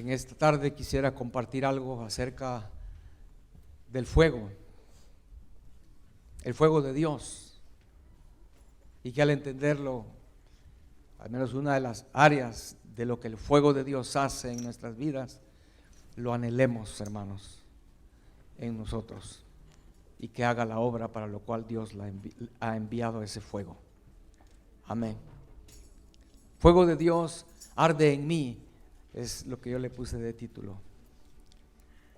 En esta tarde quisiera compartir algo acerca del fuego, el fuego de Dios, y que al entenderlo, al menos una de las áreas de lo que el fuego de Dios hace en nuestras vidas, lo anhelemos, hermanos, en nosotros, y que haga la obra para lo cual Dios ha enviado ese fuego. Amén. Fuego de Dios arde en mí, es lo que yo le puse de título.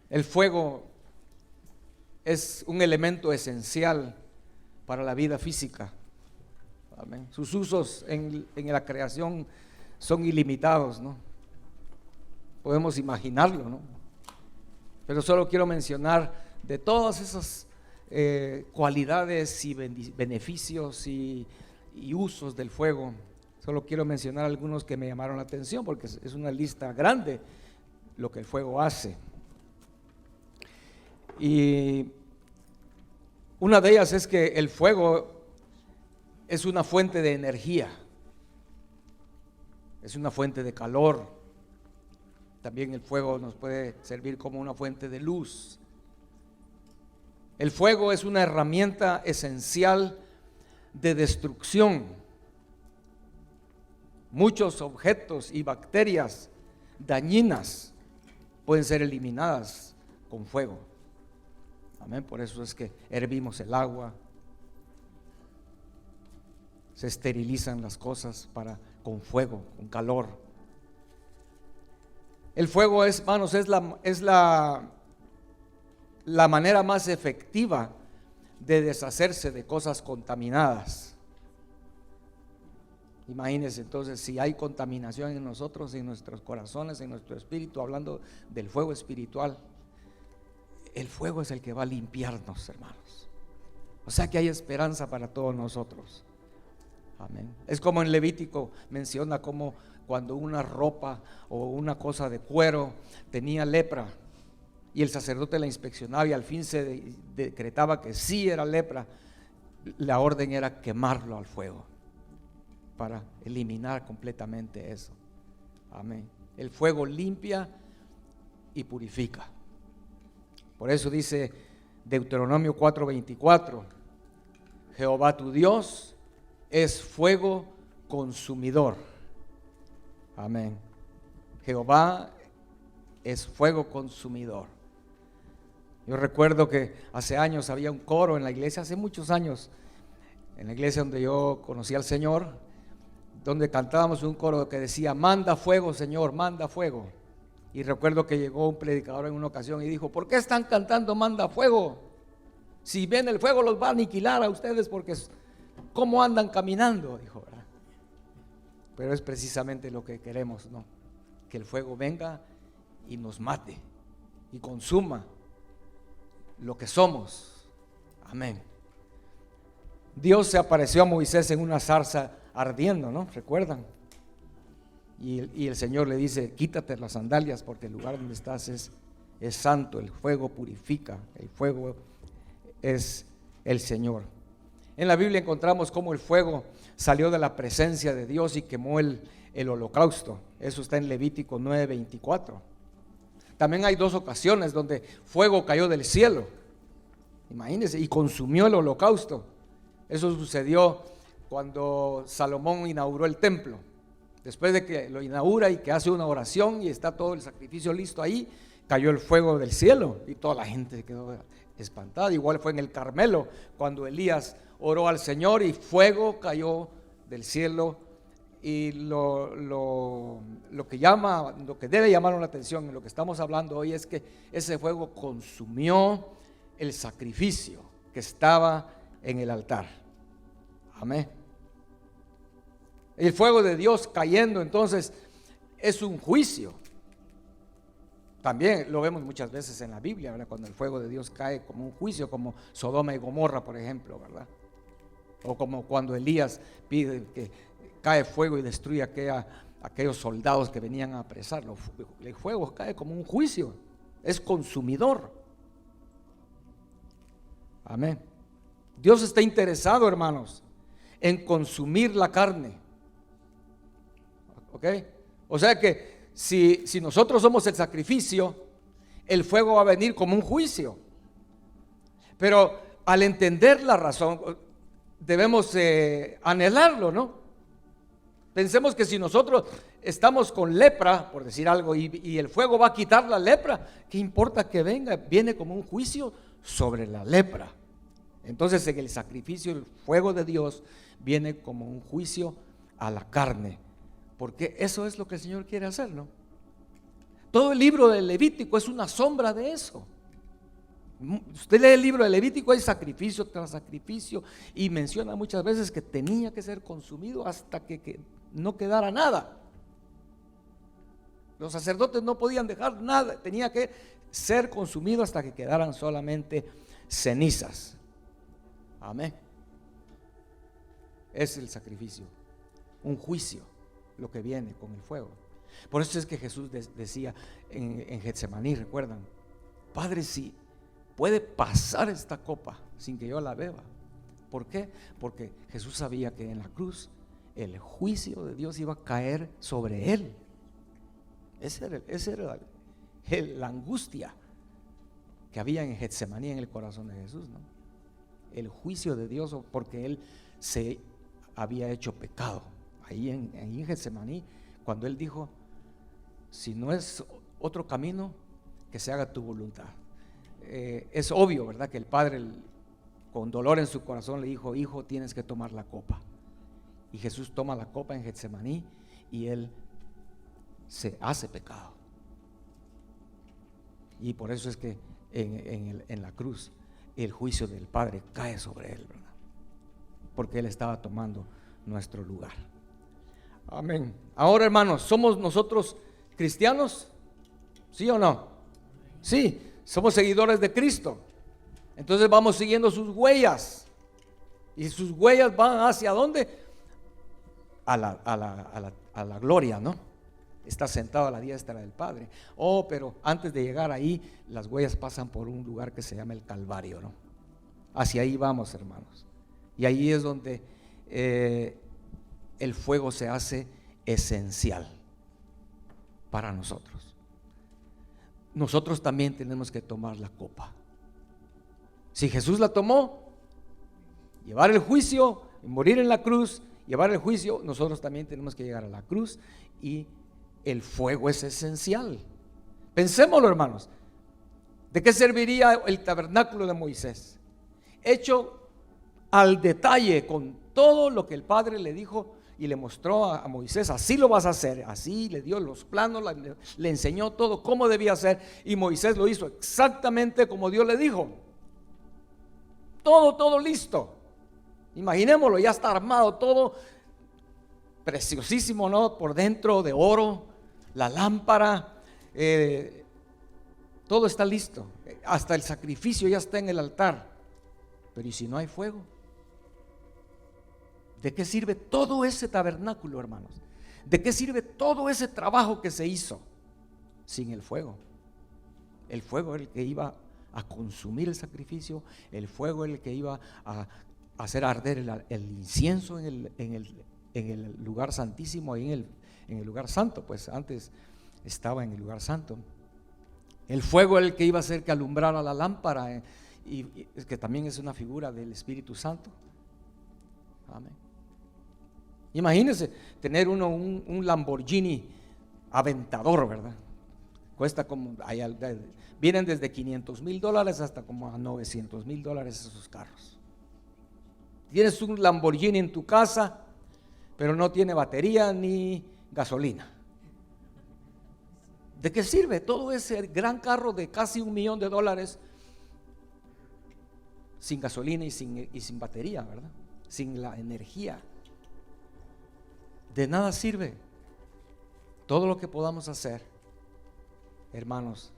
El fuego es un elemento esencial para la vida física. Amén. Sus usos en la creación son ilimitados, ¿no? Podemos imaginarlo, ¿no? Pero solo quiero mencionar de todas esas cualidades y beneficios y usos del fuego. Solo quiero mencionar algunos que me llamaron la atención, porque es una lista grande lo que el fuego hace. Y una de ellas es que el fuego es una fuente de energía, es una fuente de calor. También el fuego nos puede servir como una fuente de luz. El fuego es una herramienta esencial de destrucción. Muchos objetos y bacterias dañinas pueden ser eliminadas con fuego. Amén. Por eso es que hervimos el agua, se esterilizan las cosas con fuego, con calor. El fuego es, hermanos, es la manera más efectiva de deshacerse de cosas contaminadas. Imagínense entonces, si hay contaminación en nosotros, en nuestros corazones, en nuestro espíritu, hablando del fuego espiritual, el fuego es el que va a limpiarnos, hermanos. O sea que hay esperanza para todos nosotros. Amén. Es como en Levítico menciona como cuando una ropa o una cosa de cuero tenía lepra y el sacerdote la inspeccionaba y al fin se decretaba que sí era lepra, la orden era quemarlo al fuego para eliminar completamente eso. Amén. El fuego limpia y purifica. Por eso dice Deuteronomio 4:24, Jehová tu Dios es fuego consumidor. Amén. Jehová es fuego consumidor. Yo recuerdo que hace años había un coro en la iglesia, hace muchos años, en la iglesia donde yo conocí al Señor, donde cantábamos un coro que decía: manda fuego, Señor, manda fuego. Y recuerdo que llegó un predicador en una ocasión y dijo: ¿por qué están cantando manda fuego? Si ven el fuego los va a aniquilar a ustedes, porque ¿cómo andan caminando? Dijo, ¿verdad? Pero es precisamente lo que queremos, ¿no? Que el fuego venga y nos mate y consuma lo que somos. Amén. Dios se apareció a Moisés en una zarza ardiendo, ¿no? ¿Recuerdan? Y el Señor le dice: quítate las sandalias porque el lugar donde estás es santo, el fuego purifica, el fuego es el Señor. En la Biblia encontramos cómo el fuego salió de la presencia de Dios y quemó el holocausto. Eso está en Levítico 9:24. También hay dos ocasiones donde fuego cayó del cielo, imagínense, y consumió el holocausto. Eso sucedió cuando Salomón inauguró el templo. Después de que lo inaugura y que hace una oración y está todo el sacrificio listo ahí, cayó el fuego del cielo y toda la gente quedó espantada. Igual fue en el Carmelo, cuando Elías oró al Señor y fuego cayó del cielo. Y lo que debe llamar la atención en lo que estamos hablando hoy es que ese fuego consumió el sacrificio que estaba en el altar. Amén. El fuego de Dios cayendo entonces es un juicio. También lo vemos muchas veces en la Biblia, ¿verdad? Cuando el fuego de Dios cae como un juicio, como Sodoma y Gomorra, por ejemplo, ¿verdad? O como cuando Elías pide que cae fuego y destruye aquellos soldados que venían a apresarlo. El fuego cae como un juicio, es consumidor. Amén. Dios está interesado, hermanos, en consumir la carne. ¿Ok? O sea que si nosotros somos el sacrificio, el fuego va a venir como un juicio. Pero al entender la razón, debemos anhelarlo, ¿no? Pensemos que si nosotros estamos con lepra, por decir algo, y el fuego va a quitar la lepra, ¿qué importa que venga? Viene como un juicio sobre la lepra. Entonces en el sacrificio, el fuego de Dios viene como un juicio a la carne, porque eso es lo que el Señor quiere hacer, ¿no? Todo el libro del Levítico es una sombra de eso. Usted lee el libro de Levítico, hay sacrificio tras sacrificio, y menciona muchas veces que tenía que ser consumido hasta que no quedara nada. Los sacerdotes no podían dejar nada, tenía que ser consumido hasta que quedaran solamente cenizas. Amén. Es el sacrificio, un juicio, lo que viene con el fuego. Por eso es que Jesús decía en Getsemaní, recuerdan: Padre, si puede pasar esta copa sin que yo la beba. ¿Por qué? Porque Jesús sabía que en la cruz el juicio de Dios iba a caer sobre él. Esa era la angustia que había en Getsemaní, en el corazón de Jesús, ¿no? El juicio de Dios, porque él se había hecho pecado. Ahí en Getsemaní, cuando él dijo: si no es otro camino, que se haga tu voluntad. Es obvio, ¿verdad?, que el Padre, con dolor en su corazón, le dijo: hijo, tienes que tomar la copa. Y Jesús toma la copa en Getsemaní y él se hace pecado. Y por eso es que en la cruz el juicio del Padre cae sobre él, ¿verdad? Porque él estaba tomando nuestro lugar. Amén. Ahora, hermanos, ¿somos nosotros cristianos? ¿Sí o no? Sí, somos seguidores de Cristo. Entonces vamos siguiendo sus huellas. Y sus huellas van ¿hacia dónde? A la gloria, ¿no? Está sentado a la diestra del Padre. Pero antes de llegar ahí, las huellas pasan por un lugar que se llama el Calvario, ¿no? Hacia ahí vamos, hermanos. Y ahí es donde el fuego se hace esencial para nosotros. Nosotros también tenemos que tomar la copa. Si Jesús la tomó, llevar el juicio, morir en la cruz, llevar el juicio, nosotros también tenemos que llegar a la cruz, y el fuego es esencial. Pensémoslo, hermanos. ¿De qué serviría el tabernáculo de Moisés? Hecho al detalle, con todo lo que el Padre le dijo y le mostró a Moisés: así lo vas a hacer. Así le dio los planos, le enseñó todo cómo debía hacer, y Moisés lo hizo exactamente como Dios le dijo. Todo listo. Imaginémoslo, ya está armado todo, preciosísimo, ¿no? Por dentro de oro, la lámpara, todo está listo, hasta el sacrificio ya está en el altar. Pero ¿y si no hay fuego? ¿De qué sirve todo ese tabernáculo, hermanos? ¿De qué sirve todo ese trabajo que se hizo sin el fuego? El fuego es el que iba a consumir el sacrificio, el fuego es el que iba a hacer arder el incienso en el lugar santísimo, y en el lugar santo, pues antes estaba en el lugar santo. El fuego es el que iba a hacer que alumbrara la lámpara, y es que también es una figura del Espíritu Santo. Amén. Imagínense tener uno un Lamborghini Aventador, ¿verdad? Cuesta como, vienen desde $500,000 hasta como a $900,000 esos carros. Tienes un Lamborghini en tu casa, pero no tiene batería ni gasolina. ¿De qué sirve todo ese gran carro de casi $1,000,000 sin gasolina y sin batería, ¿verdad? Sin la energía? De nada sirve. Todo lo que podamos hacer, hermanos,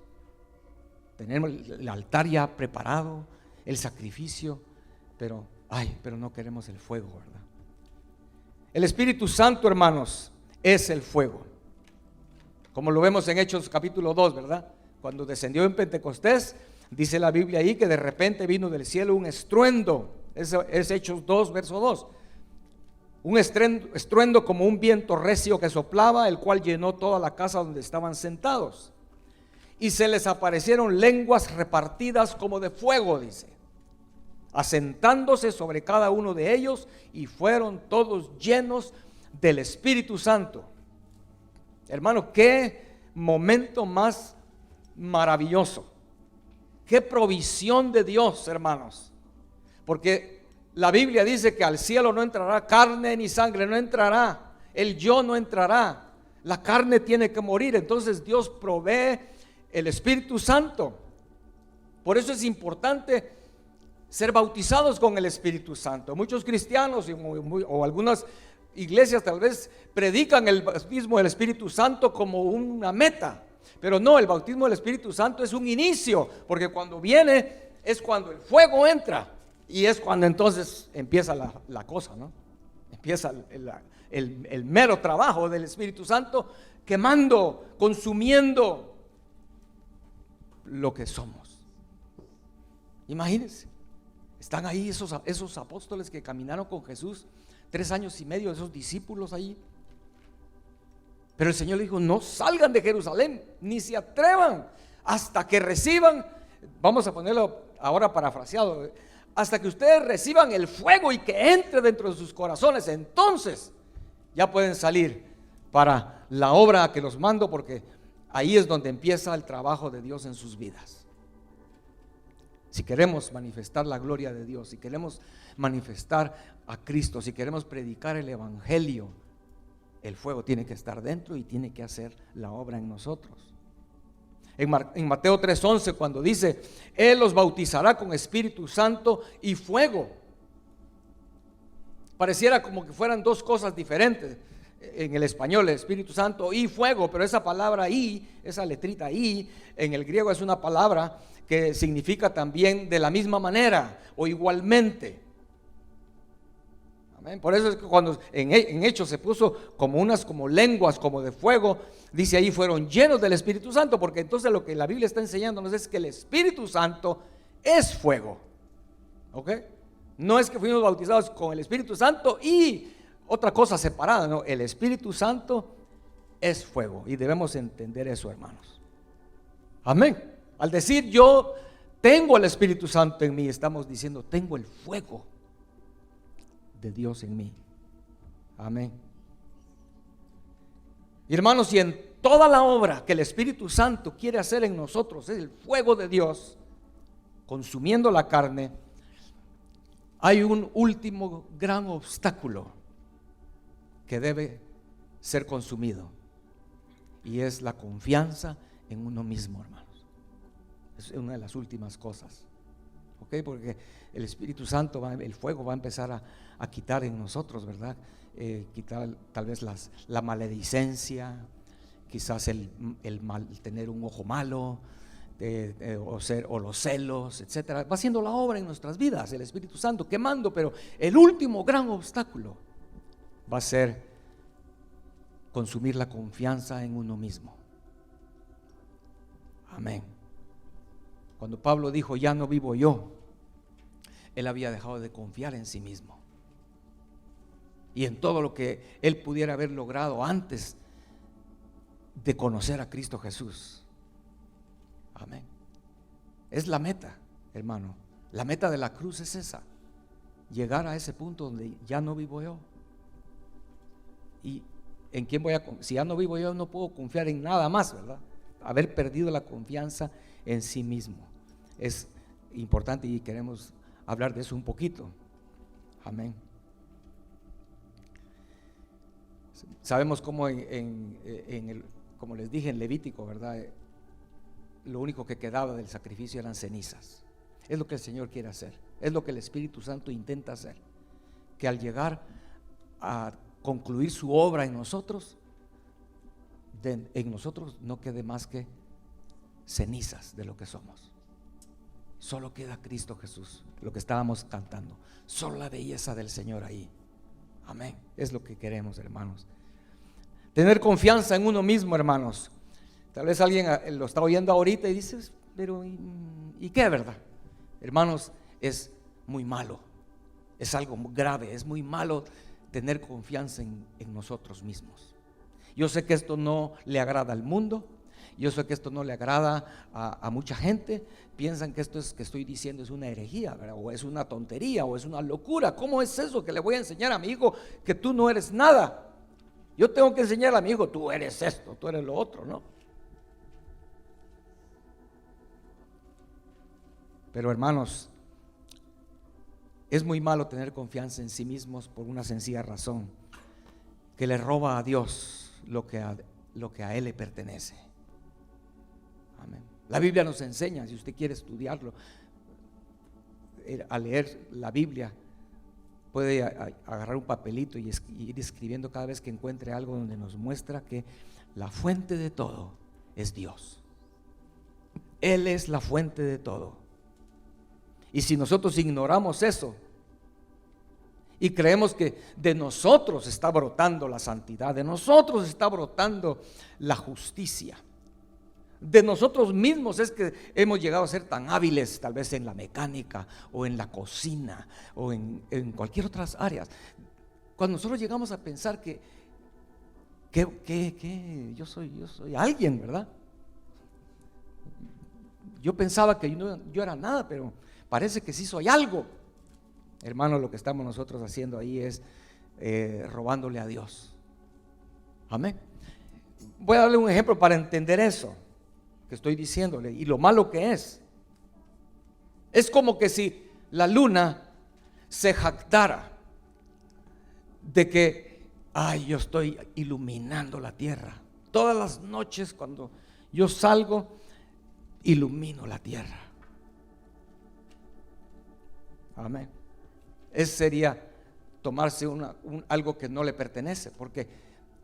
tenemos el altar ya preparado, el sacrificio, pero no queremos el fuego, ¿verdad? El Espíritu Santo, hermanos, es el fuego, como lo vemos en Hechos capítulo 2, ¿verdad? Cuando descendió en Pentecostés, dice la Biblia ahí que de repente vino del cielo un estruendo. Es Hechos 2, verso 2. un estruendo como un viento recio que soplaba, el cual llenó toda la casa donde estaban sentados. Y se les aparecieron lenguas repartidas como de fuego, dice, asentándose sobre cada uno de ellos, y fueron todos llenos del Espíritu Santo. Hermano, qué momento más maravilloso, qué provisión de Dios, hermanos, porque la Biblia dice que al cielo no entrará carne ni sangre, no entrará, el yo no entrará, la carne tiene que morir. Entonces Dios provee el Espíritu Santo. Por eso es importante ser bautizados con el Espíritu Santo. Muchos cristianos o algunas iglesias tal vez predican el bautismo del Espíritu Santo como una meta, pero no, el bautismo del Espíritu Santo es un inicio, porque cuando viene es cuando el fuego entra, y es cuando entonces empieza la cosa, ¿no? Empieza el mero trabajo del Espíritu Santo, quemando, consumiendo lo que somos. Imagínense, están ahí esos apóstoles que caminaron con Jesús 3 años y medio, esos discípulos ahí. Pero el Señor le dijo: no salgan de Jerusalén, ni se atrevan hasta que reciban, vamos a ponerlo ahora parafraseado, hasta que ustedes reciban el fuego y que entre dentro de sus corazones. Entonces ya pueden salir para la obra que los mando, porque ahí es donde empieza el trabajo de Dios en sus vidas. Si queremos manifestar la gloria de Dios, si queremos manifestar a Cristo, si queremos predicar el Evangelio, el fuego tiene que estar dentro y tiene que hacer la obra en nosotros. En Mateo 3:11, cuando dice: Él los bautizará con Espíritu Santo y fuego, pareciera como que fueran dos cosas diferentes en el español, el Espíritu Santo y fuego, pero esa palabra "y", esa letrita "y", en el griego es una palabra que significa también de la misma manera o igualmente. Amén. Por eso es que cuando en Hechos se puso como unas como lenguas como de fuego, dice ahí fueron llenos del Espíritu Santo, porque entonces lo que la Biblia está enseñándonos es que el Espíritu Santo es fuego. ¿Ok? No es que fuimos bautizados con el Espíritu Santo y otra cosa separada, no, el Espíritu Santo es fuego, y debemos entender eso, hermanos. Amén. Al decir yo tengo el Espíritu Santo en mí, estamos diciendo tengo el fuego de Dios en mí. Amén. Y hermanos, y en toda la obra que el Espíritu Santo quiere hacer en nosotros, es el fuego de Dios consumiendo la carne, hay un último gran obstáculo que debe ser consumido, y es la confianza en uno mismo, hermanos. Es una de las últimas cosas, ¿ok? Porque el Espíritu Santo, el fuego va a empezar a quitar en nosotros, ¿verdad? Quitar tal vez la maledicencia, quizás el tener un ojo malo, o los celos, etcétera. Va haciendo la obra en nuestras vidas, el Espíritu Santo quemando, pero el último gran obstáculo va a ser consumir la confianza en uno mismo. Amén. Cuando Pablo dijo ya no vivo yo, él había dejado de confiar en sí mismo y en todo lo que él pudiera haber logrado antes de conocer a Cristo Jesús. Amén. Es la meta, hermano. La meta de la cruz es esa: llegar a ese punto donde ya no vivo yo. ¿Y en quién voy a confiar? Si ya no vivo yo, no puedo confiar en nada más, ¿verdad? Haber perdido la confianza en sí mismo es importante, y queremos hablar de eso un poquito. Amén. Sabemos cómo como les dije en Levítico, ¿verdad? Lo único que quedaba del sacrificio eran cenizas. Es lo que el Señor quiere hacer, es lo que el Espíritu Santo intenta hacer, que al llegar a concluir su obra en nosotros, en nosotros no quede más que cenizas de lo que somos. Solo queda Cristo Jesús, lo que estábamos cantando, solo la belleza del Señor ahí. Amén. Es lo que queremos, hermanos. Tener confianza en uno mismo, hermanos. Tal vez alguien lo está oyendo ahorita y dice: pero ¿y qué, verdad? Hermanos, es muy malo, es algo grave, es muy malo tener confianza en nosotros mismos. Yo sé que esto no le agrada al mundo, yo sé que esto no le agrada a mucha gente. Piensan que esto es, que estoy diciendo es una herejía, ¿verdad? O es una tontería, o es una locura. ¿Cómo es eso que le voy a enseñar a mi hijo que tú no eres nada? Yo tengo que enseñar a mi hijo, tú eres esto, tú eres lo otro, ¿no? Pero hermanos, es muy malo tener confianza en sí mismos por una sencilla razón, que le roba a Dios lo que a Él le pertenece. Amén. La Biblia nos enseña, si usted quiere estudiarlo, al leer la Biblia, puede agarrar un papelito y ir escribiendo cada vez que encuentre algo donde nos muestra que la fuente de todo es Dios. Él es la fuente de todo. Y si nosotros ignoramos eso y creemos que de nosotros está brotando la santidad, de nosotros está brotando la justicia, de nosotros mismos es que hemos llegado a ser tan hábiles, tal vez en la mecánica o en la cocina o en cualquier otras áreas, cuando nosotros llegamos a pensar que yo soy alguien, ¿verdad? Yo pensaba que yo era nada, pero parece que sí soy algo. Hermano, lo que estamos nosotros haciendo ahí es robándole a Dios. Amén. Voy a darle un ejemplo para entender eso que estoy diciéndole y lo malo que es. Es como que si la luna se jactara de que, yo estoy iluminando la tierra. Todas las noches cuando yo salgo, ilumino la tierra. Amén. Eso sería tomarse algo que no le pertenece, porque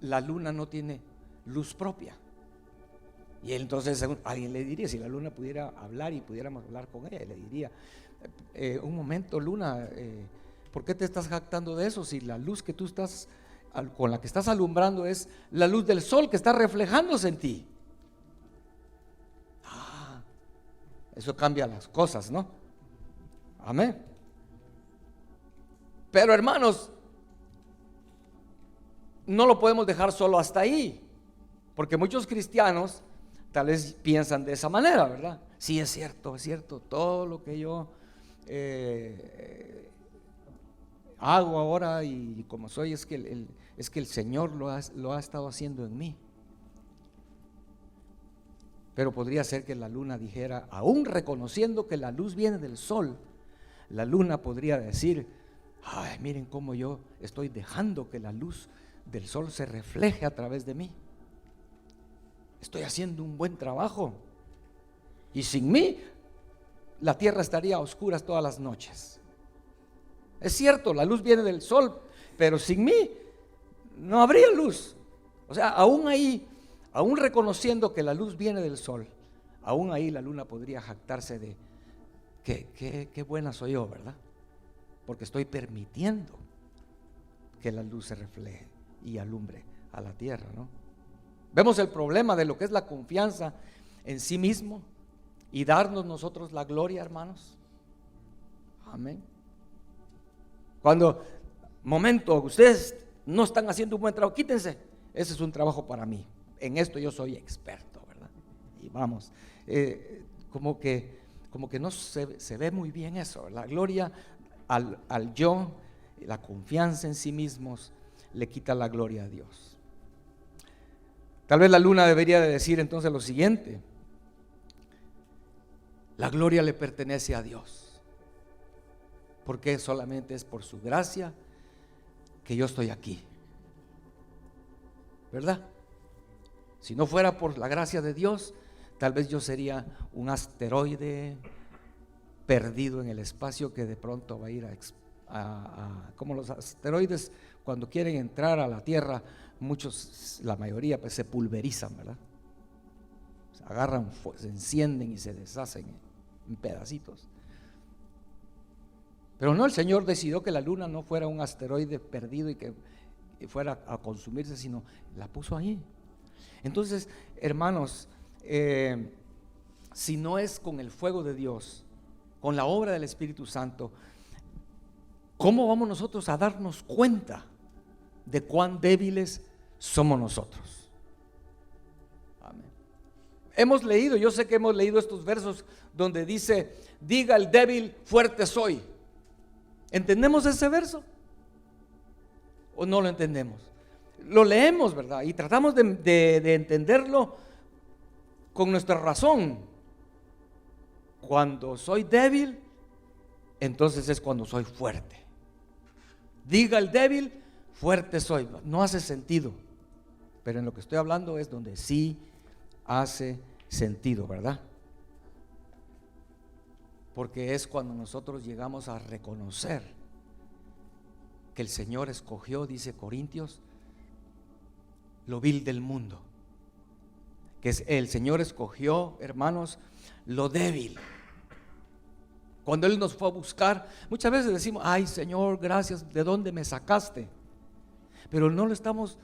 la luna no tiene luz propia. Y entonces alguien le diría, si la luna pudiera hablar y pudiéramos hablar con ella, le diría, un momento, luna, ¿por qué te estás jactando de eso? Si la luz que tú estás, con la que estás alumbrando es la luz del sol que está reflejándose en ti. Eso cambia las cosas, ¿no? Amén. Pero hermanos, no lo podemos dejar solo hasta ahí, porque muchos cristianos tal vez piensan de esa manera, ¿verdad? Sí, es cierto, todo lo que yo hago ahora y como soy es que el Señor lo ha estado haciendo en mí. Pero podría ser que la luna dijera, aún reconociendo que la luz viene del sol, la luna podría decir, miren cómo yo estoy dejando que la luz del sol se refleje a través de mí. Estoy haciendo un buen trabajo. Y sin mí, la tierra estaría a oscuras todas las noches. Es cierto, la luz viene del sol, pero sin mí no habría luz. O sea, aún ahí, aún reconociendo que la luz viene del sol, aún ahí la luna podría jactarse de qué buena soy yo, ¿verdad? Porque estoy permitiendo que la luz se refleje y alumbre a la tierra, ¿no? Vemos el problema de lo que es la confianza en sí mismo y darnos nosotros la gloria, hermanos. Amén. Cuando, ustedes no están haciendo un buen trabajo, quítense, ese es un trabajo para mí, en esto yo soy experto, ¿verdad? Y vamos, como que no se ve muy bien eso, la gloria al yo, la confianza en sí mismos le quita la gloria a Dios. Tal vez la luna debería de decir entonces lo siguiente: la gloria le pertenece a Dios, porque solamente es por su gracia que yo estoy aquí, ¿verdad? Si no fuera por la gracia de Dios, tal vez yo sería un asteroide perdido en el espacio que de pronto va a ir como los asteroides cuando quieren entrar a la Tierra, la mayoría pues se pulverizan, ¿verdad? Se agarran, se encienden y se deshacen en pedacitos. Pero no, el Señor decidió que la luna no fuera un asteroide perdido y que fuera a consumirse, sino la puso ahí. Entonces, hermanos, si no es con el fuego de Dios, con la obra del Espíritu Santo, ¿cómo vamos nosotros a darnos cuenta de cuán débiles somos nosotros. Amén. Hemos leído, yo sé que hemos leído estos versos donde dice: diga el débil, fuerte soy. ¿Entendemos ese verso? ¿O no lo entendemos? Lo leemos, ¿verdad? Y tratamos de entenderlo con nuestra razón. Cuando soy débil, entonces es cuando soy fuerte. Diga el débil, fuerte soy. No hace sentido, pero en lo que estoy hablando es donde sí hace sentido, ¿verdad? Porque es cuando nosotros llegamos a reconocer que el Señor escogió, dice Corintios, lo vil del mundo. Que el Señor escogió, hermanos, lo débil. Cuando Él nos fue a buscar, muchas veces decimos: ay Señor, gracias, ¿de dónde me sacaste? Pero no lo estamos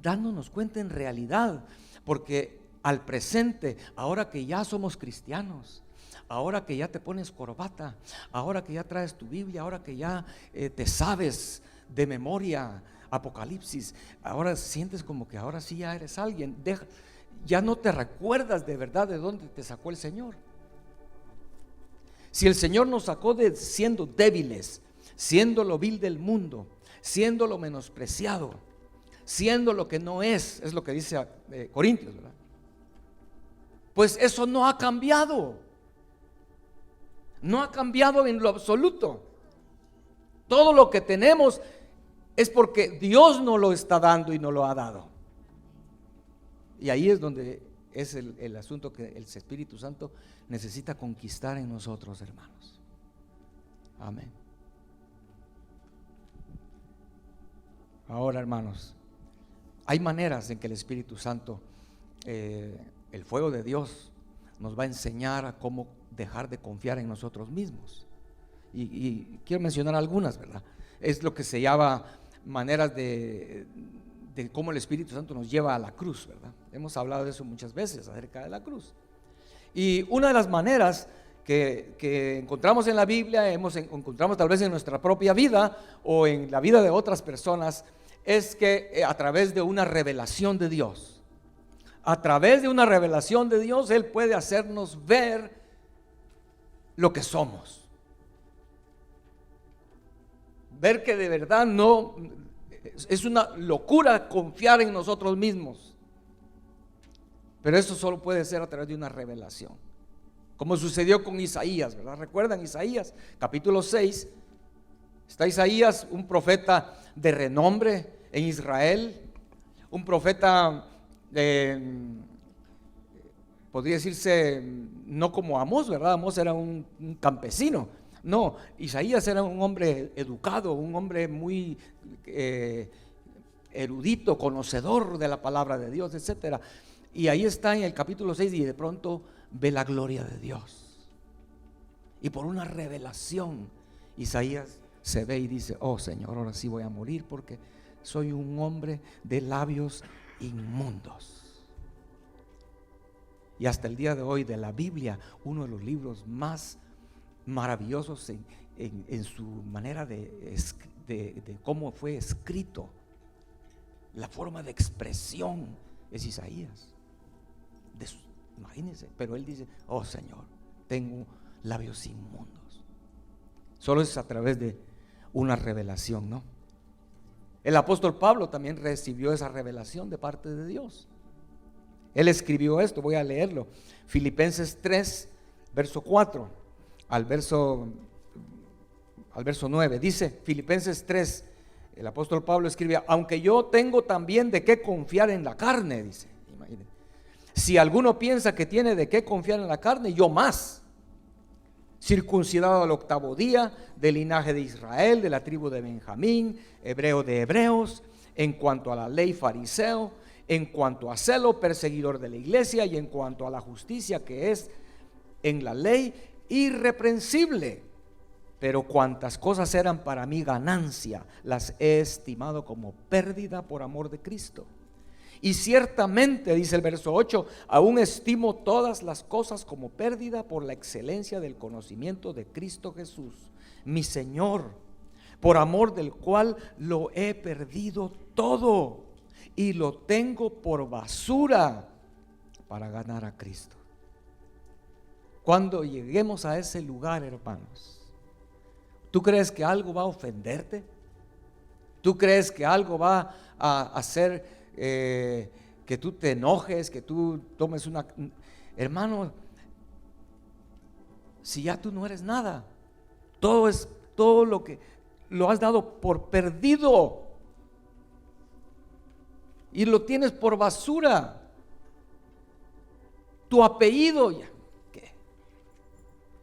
dándonos cuenta en realidad, porque al presente, ahora que ya somos cristianos, ahora que ya te pones corbata, ahora que ya traes tu Biblia, ahora que ya te sabes de memoria Apocalipsis, ahora sientes como que ahora sí ya eres alguien. Ya no te recuerdas de verdad de dónde te sacó el Señor. Si el Señor nos sacó de siendo débiles, siendo lo vil del mundo, siendo lo menospreciado, siendo lo que no es lo que dice Corintios, ¿verdad? Pues eso no ha cambiado. No ha cambiado en lo absoluto. Todo lo que tenemos es porque Dios nos lo está dando y nos lo ha dado. Y ahí es donde es el asunto que el Espíritu Santo necesita conquistar en nosotros, hermanos. Amén. Ahora, hermanos, hay maneras en que el Espíritu Santo, el fuego de Dios, nos va a enseñar a cómo dejar de confiar en nosotros mismos. Y quiero mencionar algunas, ¿verdad? Es lo que se llama maneras de cómo el Espíritu Santo nos lleva a la cruz, ¿verdad? Hemos hablado de eso muchas veces, acerca de la cruz. Y una de las maneras que encontramos en la Biblia, encontramos tal vez en nuestra propia vida o en la vida de otras personas, es que a través de una revelación de Dios, a través de una revelación de Dios, Él puede hacernos ver lo que somos. Ver que de verdad no es una locura confiar en nosotros mismos, pero eso solo puede ser a través de una revelación, como sucedió con Isaías, ¿verdad? ¿Recuerdan Isaías? Capítulo 6, está Isaías, un profeta de renombre en Israel, un profeta podría decirse no como Amós, ¿verdad? Amós era un campesino. No, Isaías era un hombre educado, un hombre muy erudito, conocedor de la palabra de Dios, etcétera. Y ahí está en el capítulo 6 y de pronto ve la gloria de Dios. Y por una revelación, Isaías se ve y dice: oh Señor, ahora sí voy a morir porque soy un hombre de labios inmundos. Y hasta el día de hoy, de la Biblia, uno de los libros más maravillosos en su manera de cómo fue escrito, la forma de expresión, es Isaías. Imagínense, pero él dice: oh Señor, tengo labios inmundos. Solo es a través de una revelación, ¿no? El apóstol Pablo también recibió esa revelación de parte de Dios. Él escribió esto, voy a leerlo, Filipenses 3, verso 4 al verso 9. Dice Filipenses 3, el apóstol Pablo escribe: aunque yo tengo también de qué confiar en la carne, dice. Imagínense, si alguno piensa que tiene de qué confiar en la carne, yo más, circuncidado al 8º día, del linaje de Israel, de la tribu de Benjamín, hebreo de hebreos, en cuanto a la ley fariseo, en cuanto a celo, perseguidor de la iglesia, y en cuanto a la justicia que es en la ley, irreprensible. Pero cuantas cosas eran para mí ganancia, las he estimado como pérdida por amor de Cristo. Y ciertamente, dice el verso 8, aún estimo todas las cosas como pérdida por la excelencia del conocimiento de Cristo Jesús, mi Señor, por amor del cual lo he perdido todo y lo tengo por basura para ganar a Cristo. Cuando lleguemos a ese lugar, hermanos, ¿tú crees que algo va a ofenderte? ¿Tú crees que algo va a hacer que tú te enojes, que tú tomes una... Hermano, si ya tú no eres nada, todo lo que lo has dado por perdido y lo tienes por basura. Tu apellido,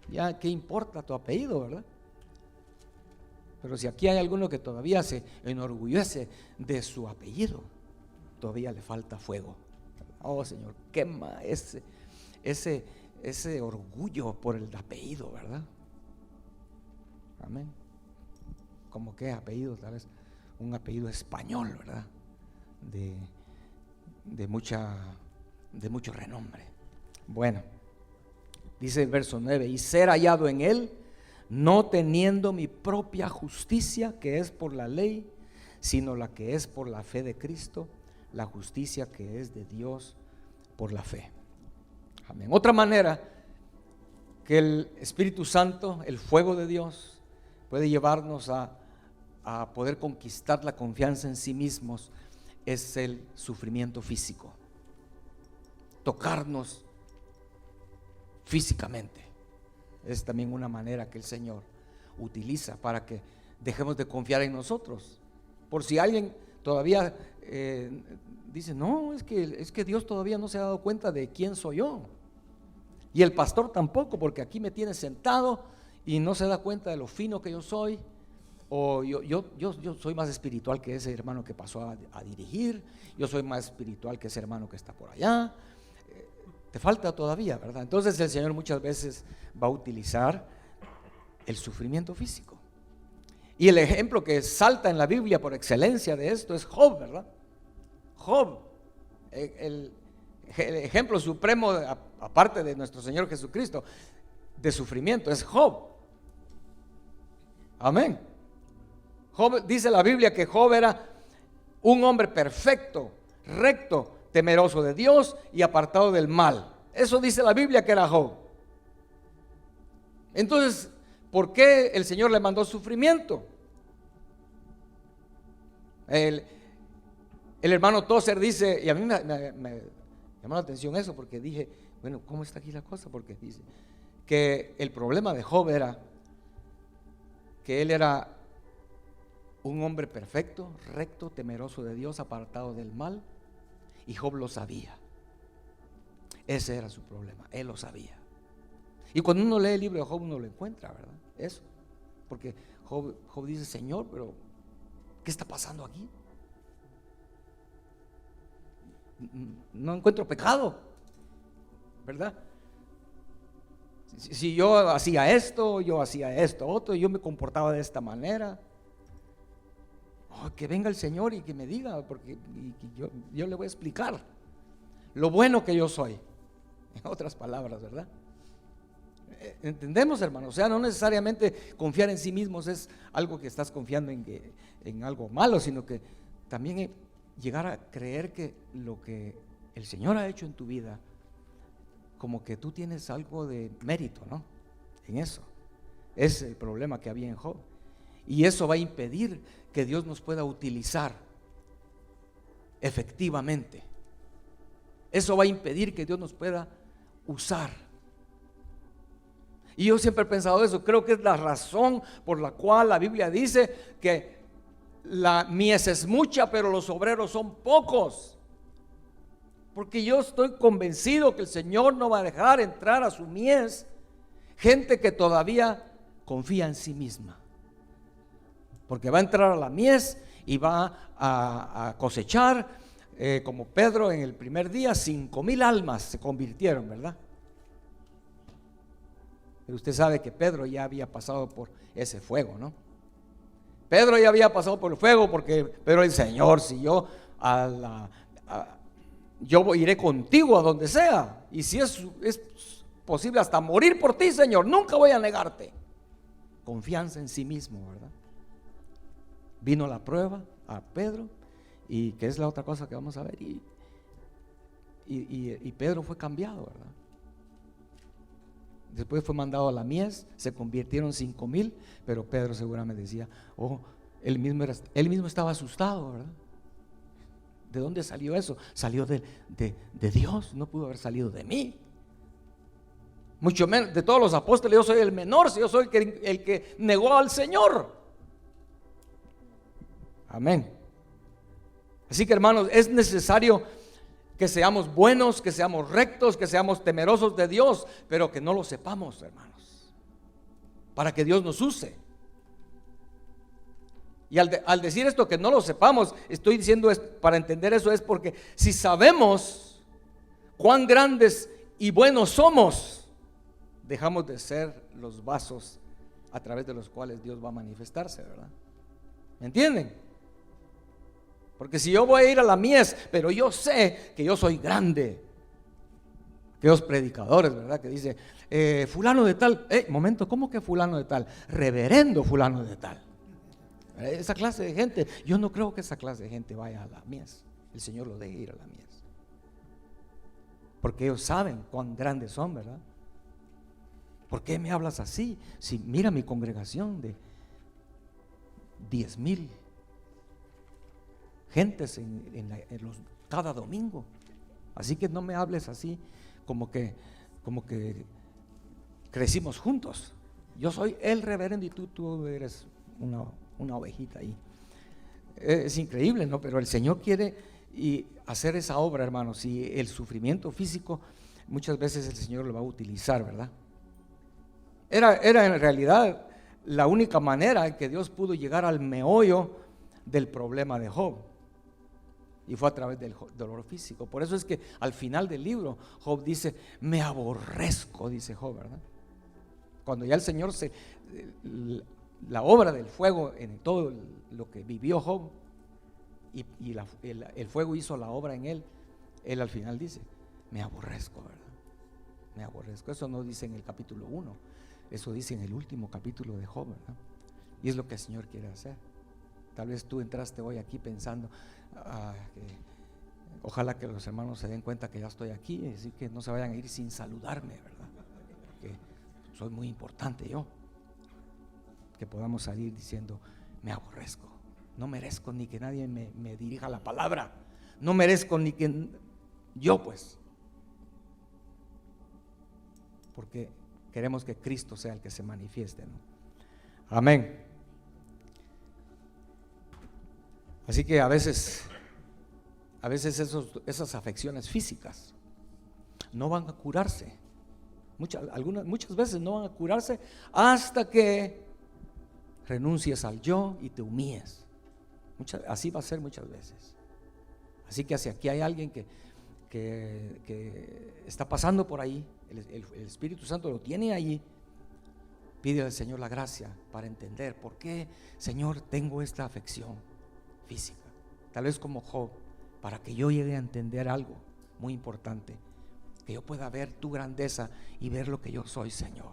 ya qué importa tu apellido, ¿verdad? Pero si aquí hay alguno que todavía se enorgullece de su apellido, todavía le falta fuego. Oh, Señor, quema ese orgullo por el apellido, ¿verdad? Amén. Como que apellido, tal vez un apellido español, ¿verdad? De mucho renombre. Bueno, dice el verso 9: y ser hallado en él, no teniendo mi propia justicia, que es por la ley, sino la que es por la fe de Cristo, la justicia que es de Dios por la fe. Amén. Otra manera que el Espíritu Santo, el fuego de Dios, puede llevarnos a poder conquistar la confianza en sí mismos es el sufrimiento físico. Tocarnos físicamente es también una manera que el Señor utiliza para que dejemos de confiar en nosotros. Por si alguien todavía dice, no, es que Dios todavía no se ha dado cuenta de quién soy yo, y el pastor tampoco, porque aquí me tiene sentado y no se da cuenta de lo fino que yo soy, o yo soy más espiritual que ese hermano que pasó a dirigir, yo soy más espiritual que ese hermano que está por allá. Te falta todavía, ¿verdad? Entonces el Señor muchas veces va a utilizar el sufrimiento físico. Y el ejemplo que salta en la Biblia por excelencia de esto es Job, ¿verdad? Job, el ejemplo supremo, aparte de nuestro Señor Jesucristo, de sufrimiento, es Job. Amén. Job, dice la Biblia que Job era un hombre perfecto, recto, temeroso de Dios y apartado del mal. Eso dice la Biblia que era Job. Entonces, ¿por qué el Señor le mandó sufrimiento? El hermano Tozer dice, y a mí me llamó la atención eso, porque dije, bueno, ¿cómo está aquí la cosa? Porque dice que el problema de Job era que él era un hombre perfecto, recto, temeroso de Dios, apartado del mal, y Job lo sabía. Ese era su problema, él lo sabía. Y cuando uno lee el libro de Job, uno lo encuentra, ¿verdad? Eso, porque Job dice, Señor, pero ¿qué está pasando aquí? No encuentro pecado, ¿verdad? Si yo hacía esto otro, yo me comportaba de esta manera. Que venga el Señor y que me diga, porque yo le voy a explicar lo bueno que yo soy. En otras palabras, ¿verdad? ¿Entendemos, hermanos? O sea, no necesariamente confiar en sí mismos es algo que estás confiando en algo malo, sino que también llegar a creer que lo que el Señor ha hecho en tu vida, como que tú tienes algo de mérito, ¿no? En eso. Es el problema que había en Job. Y eso va a impedir que Dios nos pueda utilizar efectivamente. Eso va a impedir que Dios nos pueda usar. Y yo siempre he pensado eso. Creo que es la razón por la cual la Biblia dice que la mies es mucha, pero los obreros son pocos. Porque yo estoy convencido que el Señor no va a dejar entrar a su mies gente que todavía confía en sí misma. Porque va a entrar a la mies y va a cosechar, como Pedro en el primer día, 5,000 almas se convirtieron, ¿verdad? Pero usted sabe que Pedro ya había pasado por ese fuego, ¿no? Pedro ya había pasado por el fuego, porque Pedro dice, Señor, si yo yo iré contigo a donde sea, y si es posible hasta morir por ti, Señor, nunca voy a negarte. Confianza en sí mismo, ¿verdad? Vino la prueba a Pedro, y que es la otra cosa que vamos a ver, y Pedro fue cambiado, ¿verdad? Después fue mandado a la mies, se convirtieron 5,000, pero Pedro seguramente decía, él mismo estaba asustado, ¿verdad? ¿De dónde salió eso? Salió de Dios, no pudo haber salido de mí. Mucho menos de todos los apóstoles, yo soy el menor, si yo soy el que negó al Señor. Amén. Así que, hermanos, es necesario que seamos buenos, que seamos rectos, que seamos temerosos de Dios, pero que no lo sepamos, hermanos, para que Dios nos use. Y al decir esto, que no lo sepamos, estoy diciendo, para entender eso, es porque si sabemos cuán grandes y buenos somos, dejamos de ser los vasos a través de los cuales Dios va a manifestarse, ¿verdad? ¿Me entienden? Porque si yo voy a ir a la mies, pero yo sé que yo soy grande, aquellos predicadores, ¿verdad? Que dice, fulano de tal, momento, ¿cómo que fulano de tal? Reverendo fulano de tal. Esa clase de gente, yo no creo que esa clase de gente vaya a la mies. El Señor lo deje ir a la mies, porque ellos saben cuán grandes son, ¿verdad? ¿Por qué me hablas así? Si mira mi congregación de 10,000 gentes cada domingo. Así que no me hables así como que crecimos juntos. Yo soy el reverendo y tú eres una ovejita ahí. Es increíble, ¿no? Pero el Señor quiere hacer esa obra, hermanos. Y el sufrimiento físico muchas veces el Señor lo va a utilizar, ¿verdad? Era en realidad la única manera en que Dios pudo llegar al meollo del problema de Job, y fue a través del dolor físico. Por eso es que al final del libro Job dice, me aborrezco, dice Job, ¿verdad? Cuando ya el Señor la obra del fuego en todo lo que vivió Job, y el fuego hizo la obra en él al final dice, me aborrezco, ¿verdad? Me aborrezco. Eso no dice en el capítulo 1, eso dice en el último capítulo de Job, ¿verdad? Y es lo que el Señor quiere hacer. Tal vez tú entraste hoy aquí pensando, ojalá que los hermanos se den cuenta que ya estoy aquí, así que no se vayan a ir sin saludarme, ¿verdad? Porque soy muy importante yo. Que podamos salir diciendo, me aborrezco, no merezco ni que nadie me dirija la palabra, no merezco ni que yo, pues, porque queremos que Cristo sea el que se manifieste, ¿no? Amén. Así que a veces esas afecciones físicas no van a curarse, muchas veces no van a curarse hasta que renuncies al yo y te humilles. Así va a ser muchas veces. Así que hacia aquí hay alguien que está pasando por ahí, el Espíritu Santo lo tiene allí. Pide al Señor la gracia para entender por qué, Señor, tengo esta afección física. Tal vez como Job, para que yo llegue a entender algo muy importante, que yo pueda ver tu grandeza y ver lo que yo soy, Señor.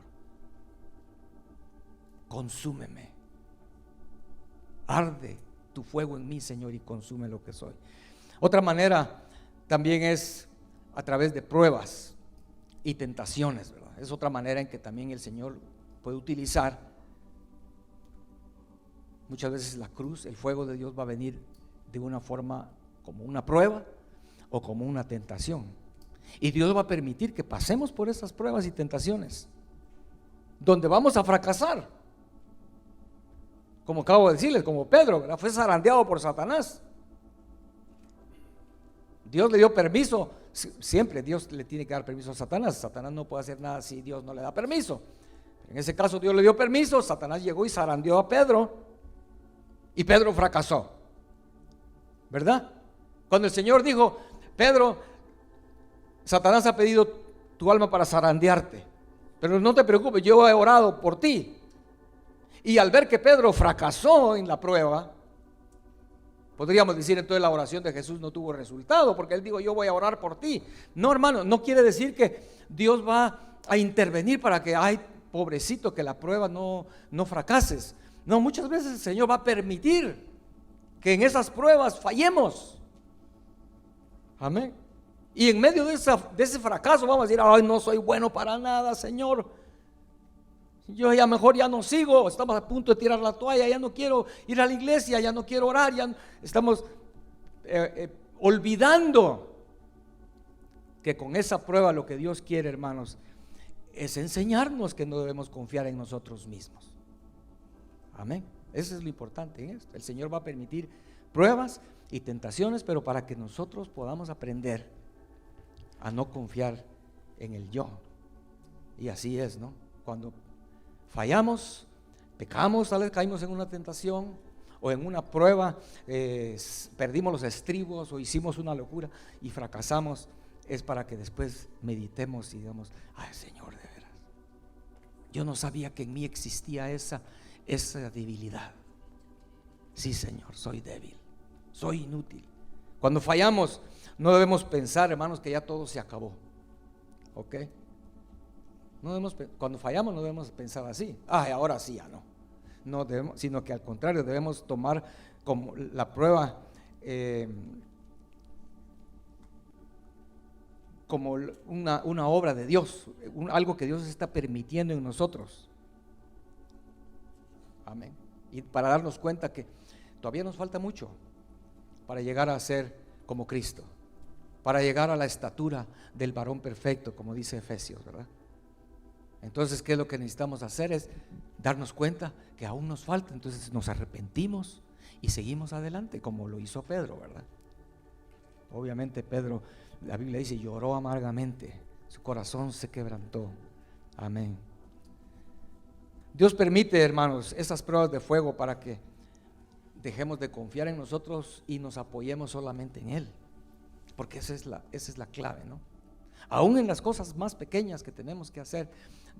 Consúmeme. Arde tu fuego en mí, Señor, y consume lo que soy. Otra manera también es a través de pruebas y tentaciones, ¿verdad? Es otra manera en que también el Señor puede utilizar. Muchas veces la cruz, el fuego de Dios va a venir de una forma como una prueba o como una tentación. Y Dios va a permitir que pasemos por esas pruebas y tentaciones, donde vamos a fracasar. Como acabo de decirles, como Pedro, ¿verdad? Fue zarandeado por Satanás. Dios le dio permiso. Siempre Dios le tiene que dar permiso a Satanás. Satanás no puede hacer nada si Dios no le da permiso. En ese caso Dios le dio permiso. Satanás llegó y zarandeó a Pedro, y Pedro fracasó, ¿verdad? Cuando el Señor dijo, Pedro, Satanás ha pedido tu alma para zarandearte, pero no te preocupes, yo he orado por ti. Y al ver que Pedro fracasó en la prueba, podríamos decir entonces la oración de Jesús no tuvo resultado, porque él dijo, yo voy a orar por ti. No, hermano, no quiere decir que Dios va a intervenir para que, ay, pobrecito, que la prueba no fracases. No, muchas veces el Señor va a permitir que en esas pruebas fallemos. Amén. Y en medio de ese fracaso vamos a decir: ay, no soy bueno para nada, Señor. Yo ya mejor ya no sigo. Estamos a punto de tirar la toalla. Ya no quiero ir a la iglesia. Ya no quiero orar. Ya estamos olvidando que con esa prueba lo que Dios quiere, hermanos, es enseñarnos que no debemos confiar en nosotros mismos. Amén. Eso es lo importante en esto. El Señor va a permitir pruebas y tentaciones, pero para que nosotros podamos aprender a no confiar en el yo. Y así es, ¿no? Cuando fallamos, pecamos, tal vez caímos en una tentación o en una prueba, perdimos los estribos o hicimos una locura y fracasamos, es para que después meditemos y digamos: ay, Señor, de veras, yo no sabía que en mí existía esa debilidad. Sí, Señor, soy débil, soy inútil. Cuando fallamos, no debemos pensar, hermanos, que ya todo se acabó. ¿Ok? Cuando fallamos no debemos pensar así: ay, ahora sí, ya no. No debemos, sino que al contrario, debemos tomar como la prueba como una obra de Dios, algo que Dios está permitiendo en nosotros. Amén. Y para darnos cuenta que todavía nos falta mucho para llegar a ser como Cristo, para llegar a la estatura del varón perfecto, como dice Efesios, ¿verdad? Entonces, ¿qué es lo que necesitamos hacer? Es darnos cuenta que aún nos falta. Entonces nos arrepentimos y seguimos adelante, como lo hizo Pedro, ¿verdad? Obviamente Pedro, la Biblia dice, lloró amargamente, su corazón se quebrantó. Amén. Dios permite, hermanos, esas pruebas de fuego para que dejemos de confiar en nosotros y nos apoyemos solamente en Él, porque esa es la clave, ¿no? Aún en las cosas más pequeñas que tenemos que hacer,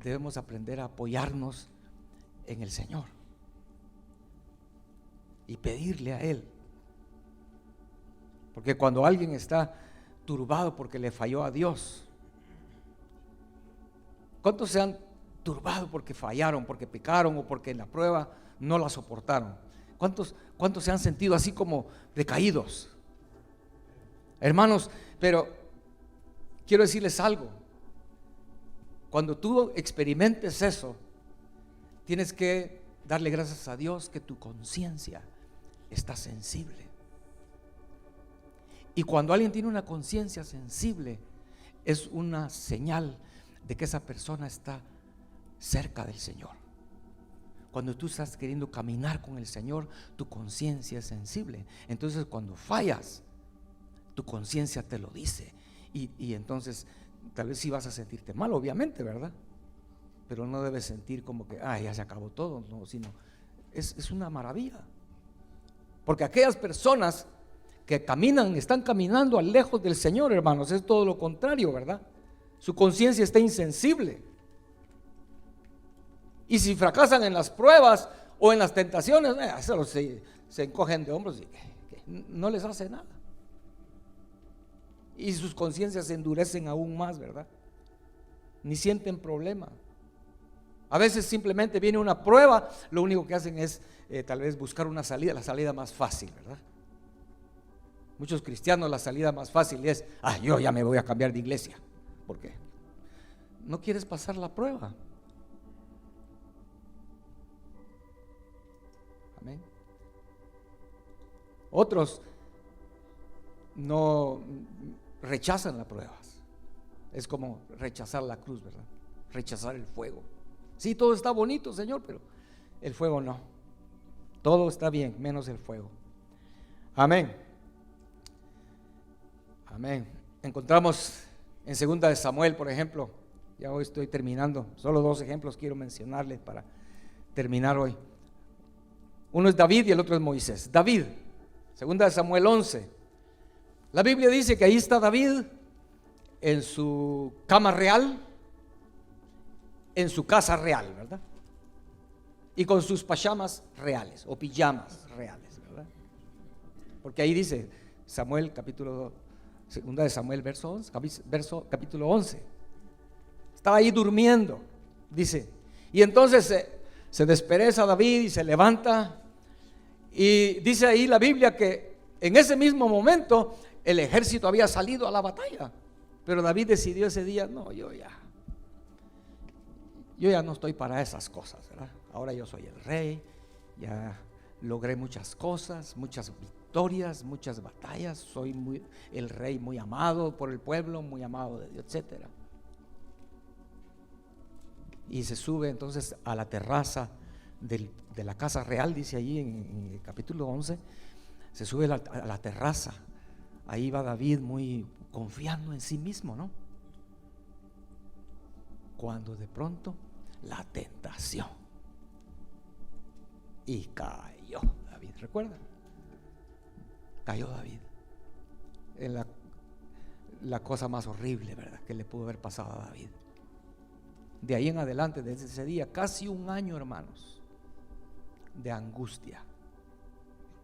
debemos aprender a apoyarnos en el Señor y pedirle a Él. Porque cuando alguien está turbado porque le falló a Dios, ¿cuántos se han turbado porque fallaron, porque pecaron o porque en la prueba no la soportaron? ¿Cuántos se han sentido así como decaídos? Hermanos, pero quiero decirles algo: cuando tú experimentes eso, tienes que darle gracias a Dios que tu conciencia está sensible. Y cuando alguien tiene una conciencia sensible, es una señal de que esa persona está cerca del Señor. Cuando tú estás queriendo caminar con el Señor, tu conciencia es sensible. Entonces, cuando fallas, tu conciencia te lo dice. Y entonces, tal vez sí vas a sentirte mal, obviamente, ¿verdad? Pero no debes sentir como que, ya se acabó todo, no, sino es una maravilla. Porque aquellas personas que están caminando lejos del Señor, hermanos, es todo lo contrario, ¿verdad? Su conciencia está insensible. Y si fracasan en las pruebas o en las tentaciones, se encogen de hombros y no les hace nada. Y sus conciencias se endurecen aún más, ¿verdad? Ni sienten problema. A veces simplemente viene una prueba, lo único que hacen es tal vez buscar una salida, la salida más fácil, ¿verdad? Muchos cristianos, la salida más fácil es: yo ya me voy a cambiar de iglesia. ¿Por qué? No quieres pasar la prueba. Amén. Otros no rechazan las pruebas. Es como rechazar la cruz, ¿verdad? Rechazar el fuego. Sí, todo está bonito, Señor, pero el fuego no. Todo está bien, menos el fuego. Amén. Amén. Encontramos en 2 de Samuel, por ejemplo. Ya hoy estoy terminando. Solo 2 ejemplos quiero mencionarles para terminar hoy. Uno es David y el otro es Moisés. David, 2 de Samuel 11. La Biblia dice que ahí está David en su cama real, en su casa real, ¿verdad? Y con sus pajamas reales o pijamas reales, ¿verdad? Porque ahí dice Samuel capítulo 2 de Samuel capítulo 11. Estaba ahí durmiendo, dice. Y entonces se despereza David y se levanta Y dice ahí la Biblia que en ese mismo momento el ejército había salido a la batalla, pero David decidió ese día: no, yo ya no estoy para esas cosas, ¿verdad? Ahora yo soy el rey, ya logré muchas cosas, muchas victorias, muchas batallas, soy el rey muy amado por el pueblo, muy amado de Dios, etcétera. Y se sube entonces a la terraza de la casa real, dice allí en el capítulo 11, se sube a la terraza. Ahí va David muy confiando en sí mismo, ¿no? Cuando de pronto la tentación, y cayó David, ¿recuerdan? Cayó David en la cosa más horrible, ¿verdad?, que le pudo haber pasado a David. De ahí en adelante, desde ese día, casi un año, hermanos, de angustia.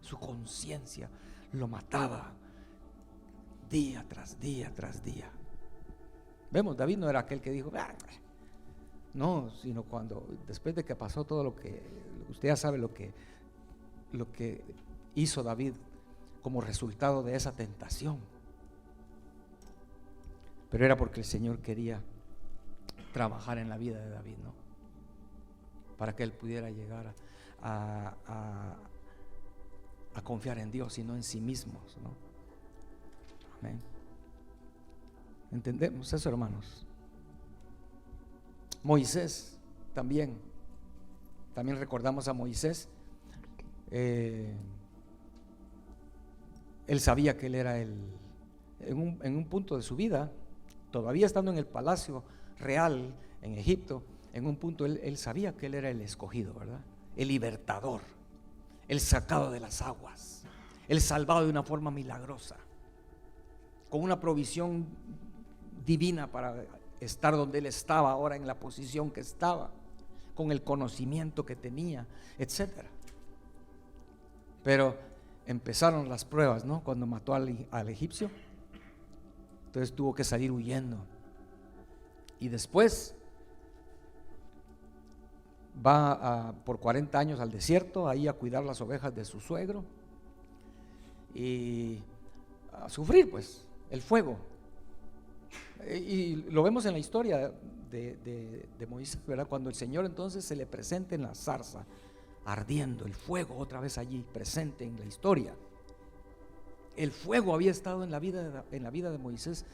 Su conciencia lo mataba día tras día tras día. Vemos, David no era aquel que dijo: no, sino cuando después de que pasó todo lo que usted ya sabe, lo que hizo David como resultado de esa tentación. Pero era porque el Señor quería trabajar en la vida de David, ¿no? Para que él pudiera llegar a confiar en Dios y no en sí mismos, ¿no? Amén. ¿Entendemos eso, hermanos? Moisés también recordamos a Moisés. Él sabía que él era en un punto de su vida, todavía estando en el palacio real en Egipto, en un punto él sabía que él era el escogido, ¿verdad? El libertador, el sacado de las aguas, el salvado de una forma milagrosa, con una provisión divina para estar donde él estaba ahora, en la posición que estaba, con el conocimiento que tenía, etcétera. Pero empezaron las pruebas, ¿no? Cuando mató al egipcio, entonces tuvo que salir huyendo. Y después va por 40 años al desierto, ahí a cuidar las ovejas de su suegro y a sufrir pues el fuego. Y lo vemos en la historia de Moisés, ¿verdad? Cuando el Señor entonces se le presenta en la zarza ardiendo, el fuego otra vez allí presente en la historia. El fuego había estado en la vida de Moisés,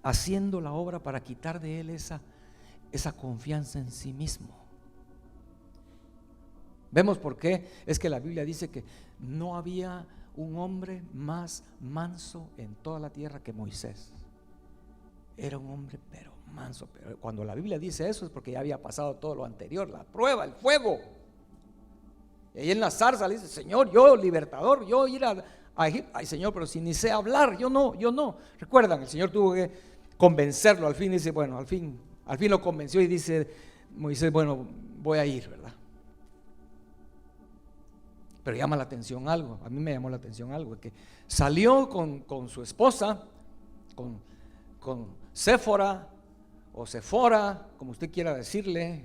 haciendo la obra para quitar de él esa confianza en sí mismo. Vemos por qué es que la Biblia dice que no había un hombre más manso en toda la tierra que Moisés. Era un hombre pero manso. Pero cuando la Biblia dice eso es porque ya había pasado todo lo anterior, la prueba, el fuego. Y ahí en la zarza le dice: Señor, yo libertador, yo ir a Egipto. Ay, Señor, pero si ni sé hablar, yo no. Recuerdan, el Señor tuvo que convencerlo. Al fin dice, bueno, al fin lo convenció y dice Moisés: bueno, voy a ir, ¿verdad? Pero llama la atención algo, a mí me llamó la atención algo, que salió con su esposa, con Séfora o Sefora, como usted quiera decirle.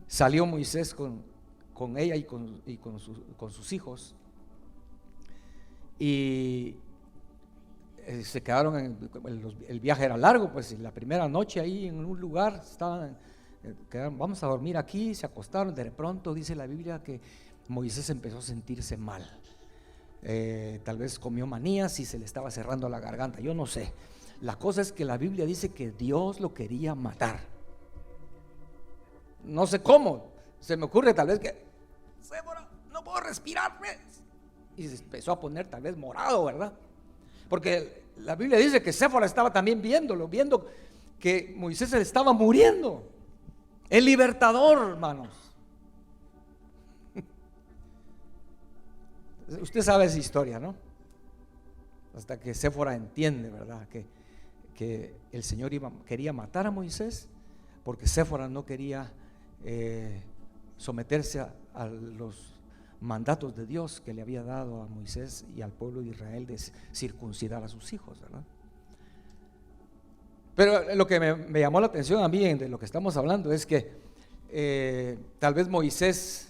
Salió Moisés con ella y con sus hijos, y se quedaron el viaje era largo, pues la primera noche ahí en un lugar quedaron: vamos a dormir aquí. Se acostaron. De pronto dice la Biblia que Moisés empezó a sentirse mal, tal vez comió manías y se le estaba cerrando la garganta, yo no sé. La cosa es que la Biblia dice que Dios lo quería matar. No sé cómo, se me ocurre tal vez que: Séfora, no puedo respirar, ¿ves? Y se empezó a poner tal vez morado, ¿verdad? Porque la Biblia dice que Séfora estaba también viendo que Moisés se estaba muriendo. El libertador, hermanos. Usted sabe esa historia, ¿no? Hasta que Séfora entiende, ¿verdad? Que el Señor quería matar a Moisés, porque Séfora no quería someterse a los mandatos de Dios que le había dado a Moisés y al pueblo de Israel de circuncidar a sus hijos, ¿verdad? Pero lo que me llamó la atención a mí de lo que estamos hablando es que tal vez Moisés,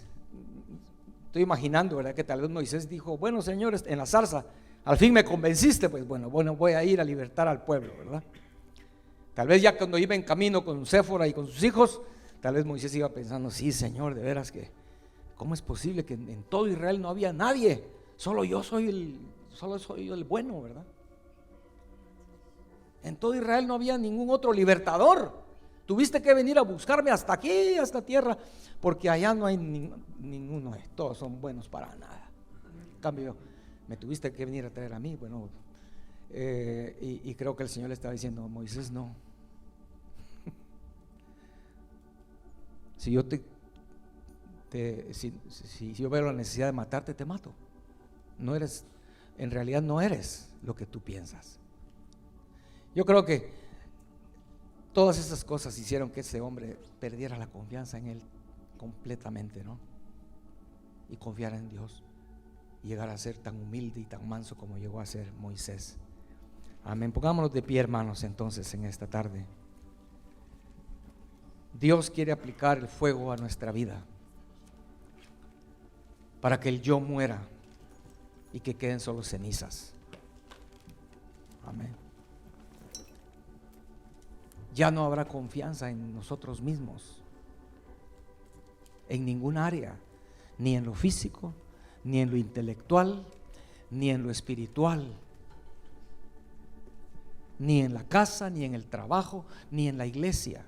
estoy imaginando, ¿verdad? Que tal vez Moisés dijo, bueno, señores, en la zarza, al fin me convenciste, pues bueno, voy a ir a libertar al pueblo, ¿verdad? Tal vez ya cuando iba en camino con Séfora y con sus hijos, tal vez Moisés iba pensando, sí, Señor, de veras que, ¿cómo es posible que en todo Israel no había nadie? Solo soy el bueno, ¿verdad? En todo Israel no había ningún otro libertador. Tuviste que venir a buscarme hasta aquí, a esta tierra, porque allá no hay ninguno, todos son buenos para nada. En cambio, me tuviste que venir a traer a mí. Bueno, y creo que el Señor le estaba diciendo a Moisés, no. Si yo si yo veo la necesidad de matarte, te mato. No eres, en realidad no eres lo que tú piensas. Yo creo que todas esas cosas hicieron que ese hombre perdiera la confianza en él completamente, ¿no? Y confiara en Dios y llegar a ser tan humilde y tan manso como llegó a ser Moisés. Amén. Pongámonos de pie, hermanos, entonces en esta tarde. Dios quiere aplicar el fuego a nuestra vida para que el yo muera y que queden solo cenizas. Amén. Ya no habrá confianza en nosotros mismos, en ningún área, ni en lo físico, ni en lo intelectual, ni en lo espiritual, ni en la casa, ni en el trabajo, ni en la iglesia.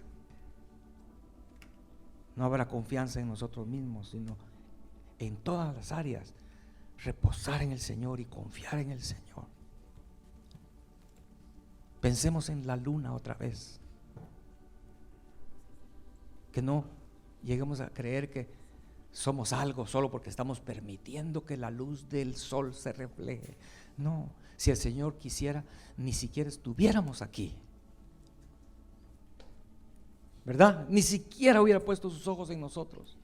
No habrá confianza en nosotros mismos, sino en todas las áreas. Reposar en el Señor y confiar en el Señor. Pensemos en la luna otra vez. Que no lleguemos a creer que somos algo solo porque estamos permitiendo que la luz del sol se refleje. No, si el Señor quisiera, ni siquiera estuviéramos aquí, ¿verdad? Ni siquiera hubiera puesto sus ojos en nosotros.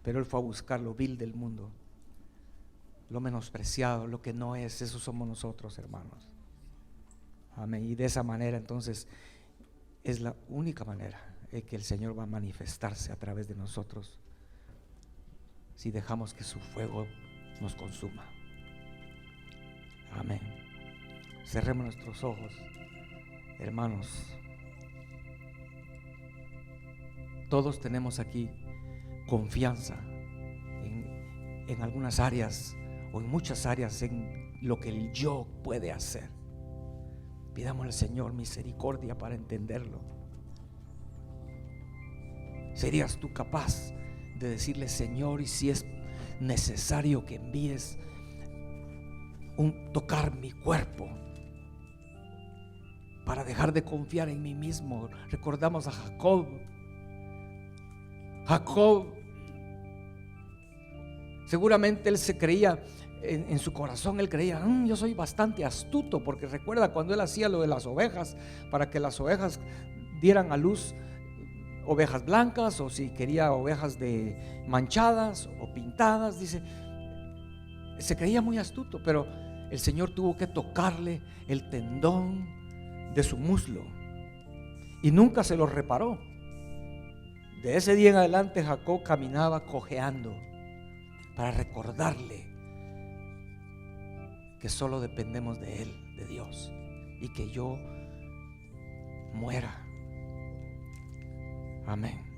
Pero Él fue a buscar lo vil del mundo, lo menospreciado, lo que no es. Eso somos nosotros, hermanos. Amén. Y de esa manera entonces es la única manera en que el Señor va a manifestarse a través de nosotros, si dejamos que su fuego nos consuma. Amén. Cerremos nuestros ojos, hermanos. Todos tenemos aquí confianza en algunas áreas o en muchas áreas en lo que el yo puede hacer. Pidamos al Señor misericordia para entenderlo. ¿Serías tú capaz de decirle, Señor, y si es necesario que envíes tocar mi cuerpo para dejar de confiar en mí mismo? Recordamos a Jacob. Seguramente él se creía, en su corazón él creía, yo soy bastante astuto, porque recuerda cuando él hacía lo de las ovejas, para que las ovejas dieran a luz ovejas blancas, o si quería ovejas de manchadas o pintadas, dice, se creía muy astuto, pero el Señor tuvo que tocarle el tendón de su muslo y nunca se lo reparó. De ese día en adelante Jacob caminaba cojeando para recordarle que solo dependemos de Él, de Dios, y que yo muera. Amén.